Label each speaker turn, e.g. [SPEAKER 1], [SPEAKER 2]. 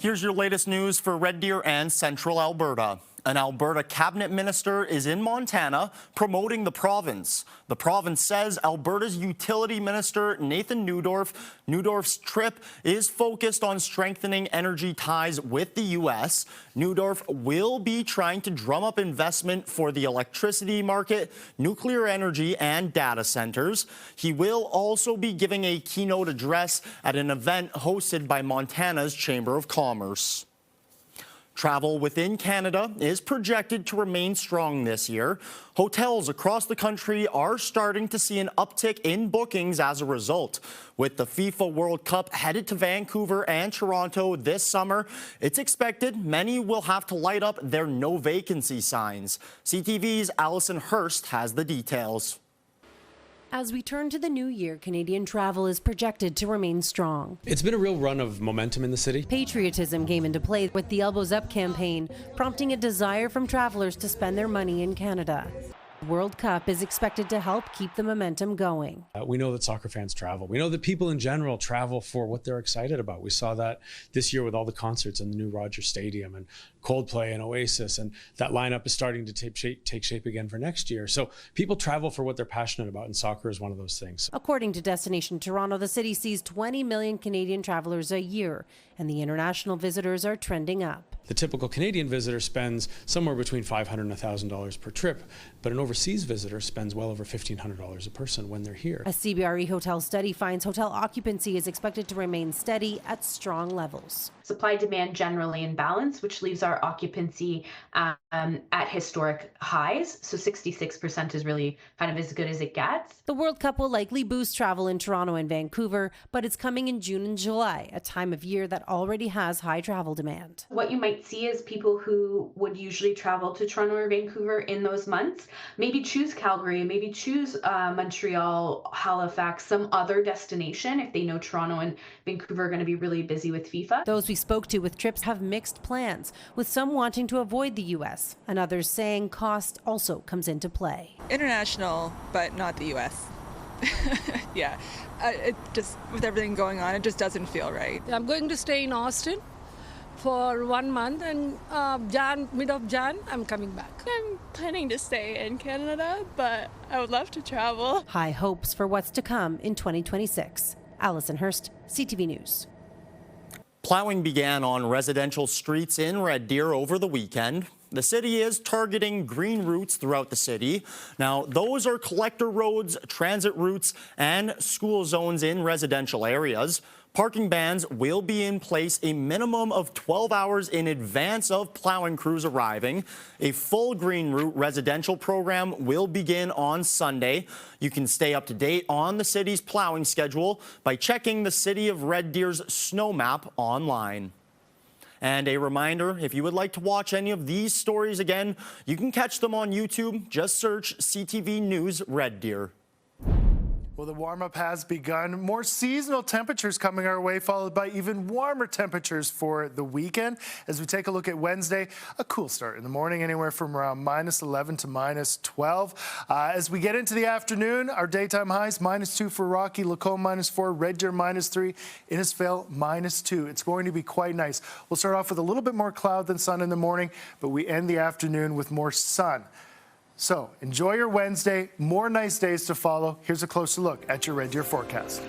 [SPEAKER 1] Here's your latest news for Red Deer and Central Alberta. An Alberta cabinet minister is in Montana promoting the province. The province says Alberta's utility minister, Nathan Neudorf's trip is focused on strengthening energy ties with the U.S. Neudorf will be trying to drum up investment for the electricity market, nuclear energy, and data centers. He will also be giving a keynote address at an event hosted by Montana's Chamber of Commerce. Travel within Canada is projected to remain strong this year. Hotels across the country are starting to see an uptick in bookings as a result. With the FIFA World Cup headed to Vancouver and Toronto this summer, it's expected many will have to light up their no vacancy signs. CTV's Allison Hurst has the details.
[SPEAKER 2] As we turn to the new year, Canadian travel is projected to remain strong.
[SPEAKER 3] It's been a real run of momentum in the city.
[SPEAKER 2] Patriotism came into play with the Elbows Up campaign, prompting a desire from travelers to spend their money in Canada. The World Cup is expected to help keep the momentum going.
[SPEAKER 3] We know that soccer fans travel. We know that people in general travel for what they're excited about. We saw that this year with all the concerts in the new Rogers Stadium and Coldplay and Oasis, and that lineup is starting to take shape again for next year. So people travel for what they're passionate about, and soccer is one of those things.
[SPEAKER 2] According to Destination Toronto, the city sees 20 million Canadian travelers a year, and the international visitors are trending up.
[SPEAKER 3] The typical Canadian visitor spends somewhere between $500 and $1,000 per trip, but an overseas visitor spends well over $1,500 a person when they're here.
[SPEAKER 2] A CBRE hotel study finds hotel occupancy is expected to remain steady at strong levels.
[SPEAKER 4] Supply-demand generally in balance, which leaves our occupancy at historic highs. So 66% is really kind of as good as it gets.
[SPEAKER 2] The World Cup will likely boost travel in Toronto and Vancouver, but it's coming in June and July, a time of year that already has high travel demand.
[SPEAKER 4] What you might see is people who would usually travel to Toronto or Vancouver in those months, maybe choose Calgary, maybe choose Montreal, Halifax, some other destination if they know Toronto and Vancouver are going to be really busy with FIFA.
[SPEAKER 2] Those we spoke to with trips have mixed plans, with some wanting to avoid the U.S. and others saying cost also comes into play.
[SPEAKER 5] International, but not the U.S. Yeah, it just, with everything going on, it just doesn't feel right.
[SPEAKER 6] I'm going to stay in Austin for 1 month, and mid of Jan, I'm coming back.
[SPEAKER 7] I'm planning to stay in Canada, but I would love to travel.
[SPEAKER 2] High hopes for what's to come in 2026. Allison Hurst, CTV News.
[SPEAKER 1] Plowing began on residential streets in Red Deer over the weekend. The city is targeting green routes throughout the city. Now, those are collector roads, transit routes, and school zones in residential areas. Parking bans will be in place a minimum of 12 hours in advance of plowing crews arriving. A full green route residential program will begin on Sunday. You can stay up to date on the city's plowing schedule by checking the City of Red Deer's snow map online. And a reminder, if you would like to watch any of these stories again, you can catch them on YouTube. Just search CTV News Red Deer.
[SPEAKER 8] Well, the warm-up has begun. More seasonal temperatures coming our way, followed by even warmer temperatures for the weekend. As we take a look at Wednesday, a cool start in the morning, anywhere from around -11 to -12. As we get into the afternoon, our daytime highs, -2 for Rocky, Lacombe -4, Red Deer -3, Innisfail -2. It's going to be quite nice. We'll start off with a little bit more cloud than sun in the morning, but we end the afternoon with more sun. So enjoy your Wednesday. More nice days to follow. Here's a closer look at your Red Deer forecast.